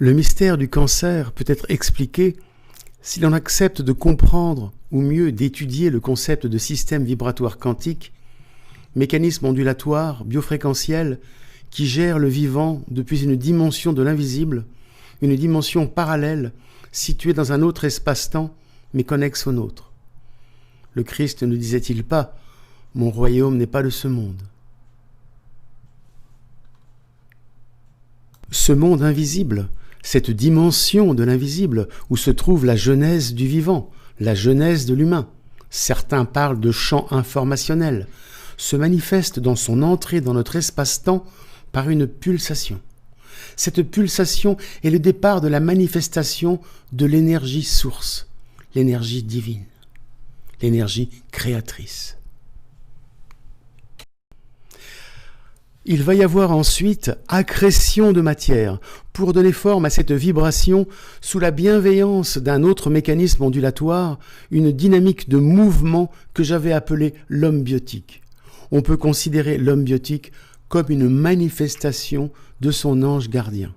Le mystère du cancer peut être expliqué si l'on accepte de comprendre, ou mieux d'étudier le concept de système vibratoire quantique, mécanisme ondulatoire, biofréquentiel, qui gère le vivant depuis une dimension de l'invisible, une dimension parallèle, située dans un autre espace-temps, mais connexe au nôtre. Le Christ ne disait-il pas « Mon royaume n'est pas de ce monde ». Ce monde invisible, cette dimension de l'invisible où se trouve la genèse du vivant, la genèse de l'humain, certains parlent de champ informationnel, se manifeste dans son entrée dans notre espace-temps par une pulsation. Cette pulsation est le départ de la manifestation de l'énergie source, l'énergie divine, l'énergie créatrice. Il va y avoir ensuite accrétion de matière pour donner forme à cette vibration sous la bienveillance d'un autre mécanisme ondulatoire, une dynamique de mouvement que j'avais appelée l'homme biotique. On peut considérer l'homme biotique comme une manifestation de son ange gardien.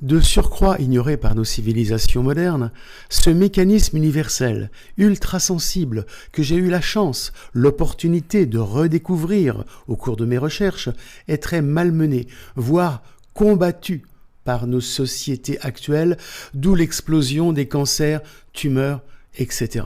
De surcroît ignoré par nos civilisations modernes, ce mécanisme universel, ultra-sensible, que j'ai eu la chance, l'opportunité de redécouvrir au cours de mes recherches, est très malmené, voire combattu par nos sociétés actuelles, d'où l'explosion des cancers, tumeurs, etc.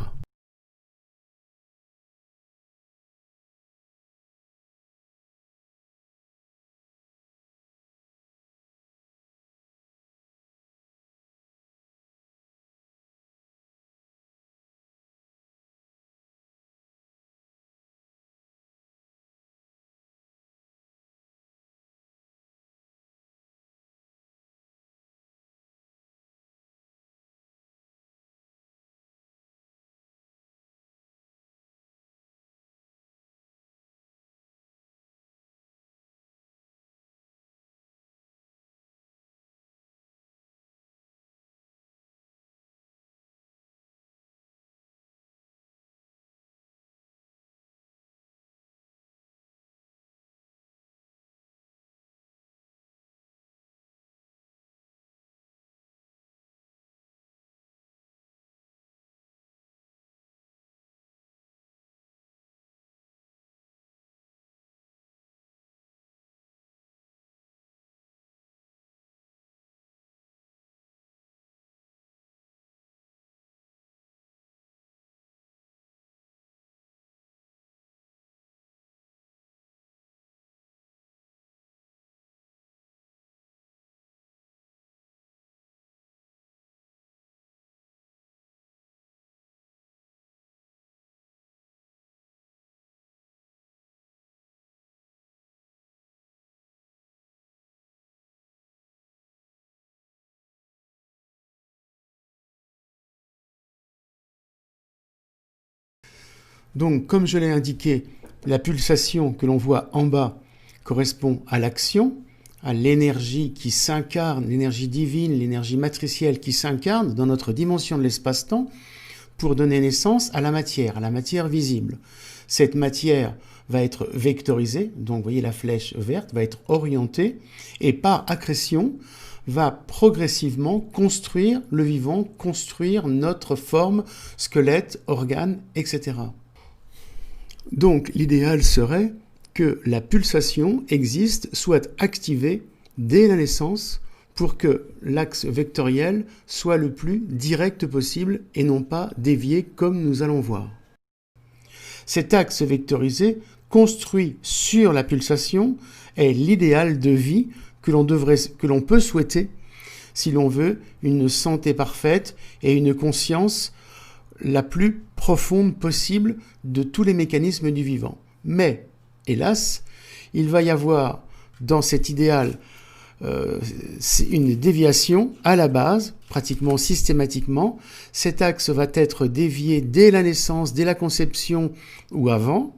Donc, comme je l'ai indiqué, la pulsation que l'on voit en bas correspond à l'action, à l'énergie qui s'incarne, l'énergie divine, l'énergie matricielle qui s'incarne dans notre dimension de l'espace-temps pour donner naissance à la matière visible. Cette matière va être vectorisée, donc vous voyez la flèche verte, va être orientée et par accrétion va progressivement construire le vivant, construire notre forme, squelette, organes, etc. Donc l'idéal serait que la pulsation existe, soit activée dès la naissance pour que l'axe vectoriel soit le plus direct possible et non pas dévié comme nous allons voir. Cet axe vectorisé construit sur la pulsation est l'idéal de vie que l'on peut souhaiter si l'on veut une santé parfaite et une conscience la plus profonde possible de tous les mécanismes du vivant. Mais, hélas, il va y avoir dans cet idéal une déviation à la base, pratiquement systématiquement. Cet axe va être dévié dès la naissance, dès la conception ou avant,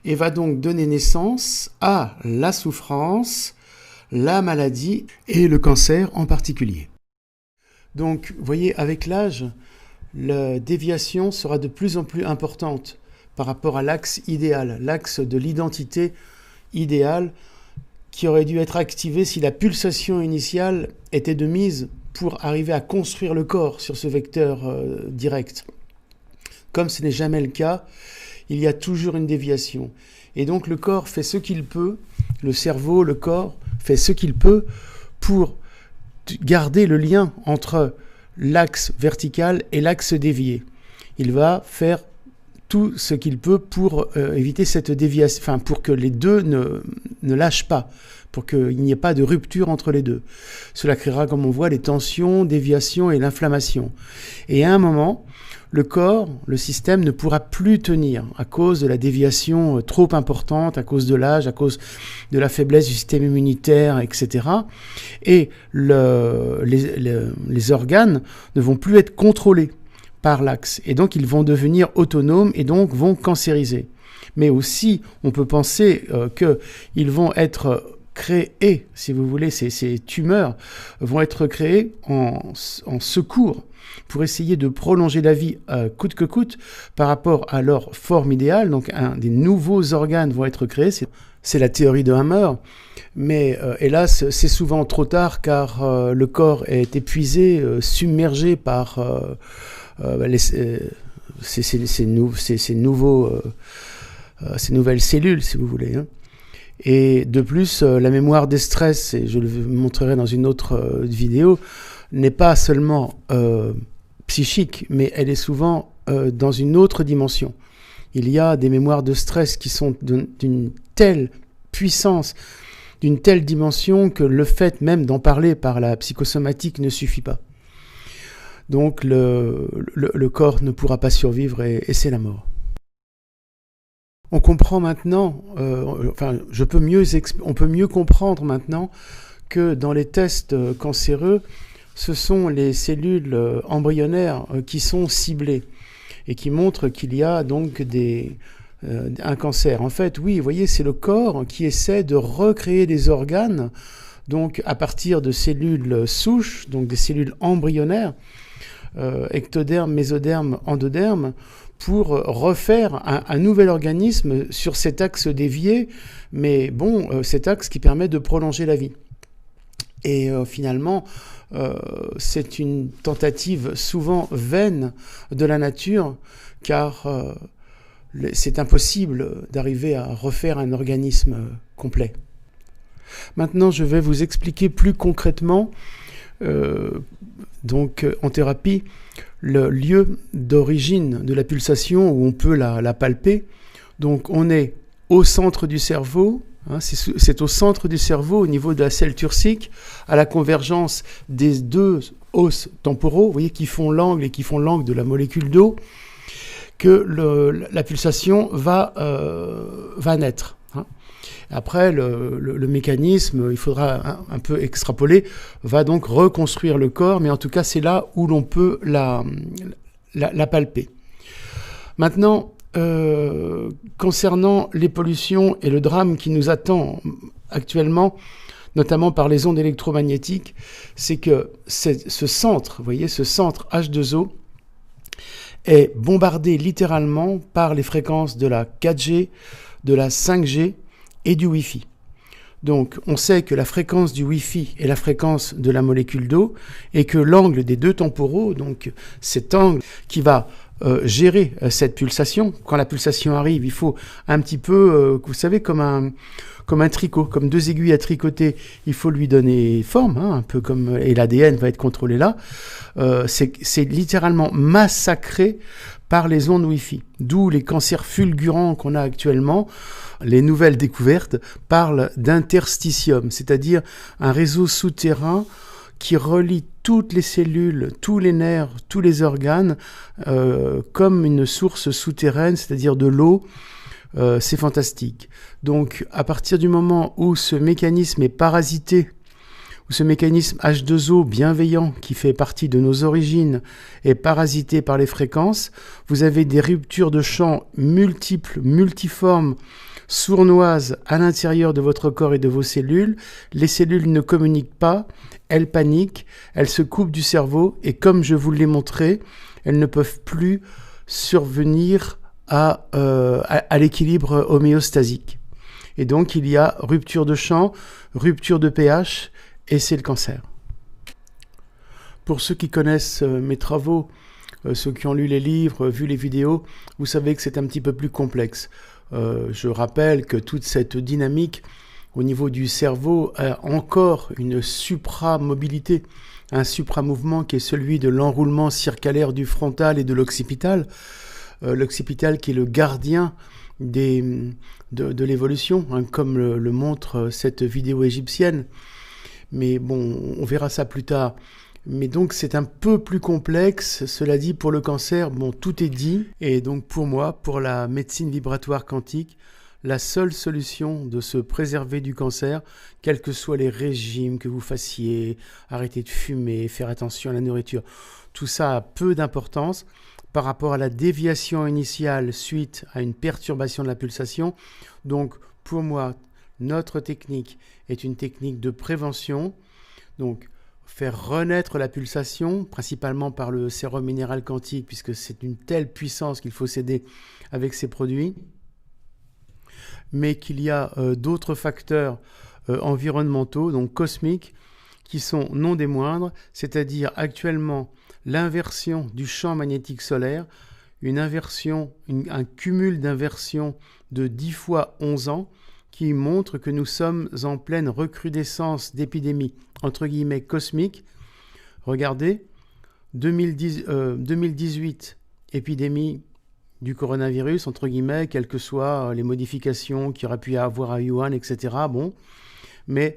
et va donc donner naissance à la souffrance, la maladie et le cancer en particulier. Donc, vous voyez, avec l'âge, la déviation sera de plus en plus importante par rapport à l'axe idéal, l'axe de l'identité idéale qui aurait dû être activé si la pulsation initiale était de mise pour arriver à construire le corps sur ce vecteur direct. Comme ce n'est jamais le cas, il y a toujours une déviation. Et donc le corps fait ce qu'il peut, le cerveau, le corps fait ce qu'il peut pour garder le lien entre l'axe vertical et l'axe dévié. Il va faire tout ce qu'il peut pour éviter cette déviation, enfin pour que les deux ne lâchent pas, pour qu'il n'y ait pas de rupture entre les deux. Cela créera, comme on voit, les tensions, déviations et l'inflammation. Et à un moment, le corps, le système ne pourra plus tenir à cause de la déviation trop importante, à cause de l'âge, à cause de la faiblesse du système immunitaire, etc. Et les organes ne vont plus être contrôlés par l'axe. Et donc, ils vont devenir autonomes et donc vont cancériser. Mais aussi, on peut penser qu'ils vont être créés, si vous voulez, ces tumeurs vont être créées en secours pour essayer de prolonger la vie coûte que coûte par rapport à leur forme idéale. Donc, des nouveaux organes vont être créés. C'est la théorie de Hammer. Mais hélas, c'est souvent trop tard car le corps est épuisé, submergé par ces nouvelles cellules, si vous voulez. Hein. Et de plus, la mémoire des stress, et je le montrerai dans une autre vidéo, n'est pas seulement psychique, mais elle est souvent dans une autre dimension. Il y a des mémoires de stress qui sont d'une telle puissance, d'une telle dimension que le fait même d'en parler par la psychosomatique ne suffit pas. Donc le corps ne pourra pas survivre et c'est la mort. On comprend maintenant, on peut mieux comprendre maintenant que dans les tests cancéreux, ce sont les cellules embryonnaires qui sont ciblées et qui montrent qu'il y a donc un cancer. En fait, oui, vous voyez, c'est le corps qui essaie de recréer des organes donc à partir de cellules souches, donc des cellules embryonnaires, ectoderme, mésoderme, endoderme, pour refaire un nouvel organisme sur cet axe dévié, mais bon, cet axe qui permet de prolonger la vie. Et finalement, c'est une tentative souvent vaine de la nature, car c'est impossible d'arriver à refaire un organisme complet. Maintenant, je vais vous expliquer plus concrètement, donc en thérapie, le lieu d'origine de la pulsation où on peut la palper. Donc on est au centre du cerveau, hein, c'est au centre du cerveau, au niveau de la selle turcique, à la convergence des deux os temporaux, vous voyez, qui font l'angle et qui font l'angle de la molécule d'eau, que la pulsation va naître. Hein. Après, le mécanisme, il faudra un peu extrapoler, va donc reconstruire le corps, mais en tout cas, c'est là où l'on peut la palper. Maintenant, concernant les pollutions et le drame qui nous attend actuellement, notamment par les ondes électromagnétiques, c'est que ce centre, vous voyez, ce centre H2O est bombardé littéralement par les fréquences de la 4G, de la 5G, et du Wi-Fi. Donc, on sait que la fréquence du Wi-Fi est la fréquence de la molécule d'eau et que l'angle des deux temporaux, donc cet angle qui va gérer cette pulsation, quand la pulsation arrive, il faut un petit peu, vous savez, comme un tricot, comme deux aiguilles à tricoter, il faut lui donner forme, hein, un peu comme, et l'ADN va être contrôlé là, c'est littéralement massacré par les ondes Wi-Fi, d'où les cancers fulgurants qu'on a actuellement. Les nouvelles découvertes parlent d'interstitium, c'est-à-dire un réseau souterrain qui relie toutes les cellules, tous les nerfs, tous les organes, comme une source souterraine, c'est-à-dire de l'eau. C'est fantastique. Donc, à partir du moment où ce mécanisme est parasité, où ce mécanisme H2O bienveillant qui fait partie de nos origines est parasité par les fréquences, vous avez des ruptures de champ multiples, multiformes, sournoises à l'intérieur de votre corps et de vos cellules. Les cellules ne communiquent pas, elles paniquent, elles se coupent du cerveau et comme je vous l'ai montré, elles ne peuvent plus survenir à l'équilibre homéostasique. Et donc, il y a rupture de champ, rupture de pH, et c'est le cancer. Pour ceux qui connaissent mes travaux, ceux qui ont lu les livres, vu les vidéos, vous savez que c'est un petit peu plus complexe. Je rappelle que toute cette dynamique au niveau du cerveau a encore une supramobilité, un supramouvement qui est celui de l'enroulement circulaire du frontal et de l'occipital. L'occipital qui est le gardien de l'évolution, hein, comme le montre cette vidéo égyptienne. Mais bon, on verra ça plus tard. Mais donc c'est un peu plus complexe. Cela dit, pour le cancer, bon, tout est dit. Et donc pour moi, pour la médecine vibratoire quantique, la seule solution de se préserver du cancer, quels que soient les régimes que vous fassiez, arrêter de fumer, faire attention à la nourriture, tout ça a peu d'importance par rapport à la déviation initiale suite à une perturbation de la pulsation. Donc pour moi, notre technique est une technique de prévention. Donc faire renaître la pulsation, principalement par le sérum minéral quantique, puisque c'est une telle puissance qu'il faut s'aider avec ces produits. Mais qu'il y a d'autres facteurs environnementaux, donc cosmiques, qui sont non des moindres, c'est-à-dire actuellement l'inversion du champ magnétique solaire, un cumul d'inversions de 10 fois 11 ans, qui montre que nous sommes en pleine recrudescence d'épidémies, entre guillemets, cosmiques. Regardez, 2018, épidémie du coronavirus, entre guillemets, quelles que soient les modifications qu'il y aurait pu y avoir à Wuhan, etc. Bon, mais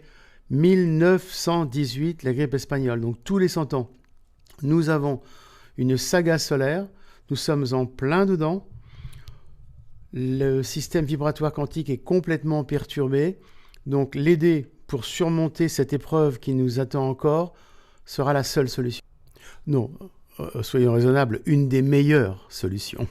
1918, la grippe espagnole, donc tous les 100 ans, nous avons une saga solaire, nous sommes en plein dedans, le système vibratoire quantique est complètement perturbé, donc l'aider pour surmonter cette épreuve qui nous attend encore sera la seule solution. Non, soyons raisonnables, une des meilleures solutions.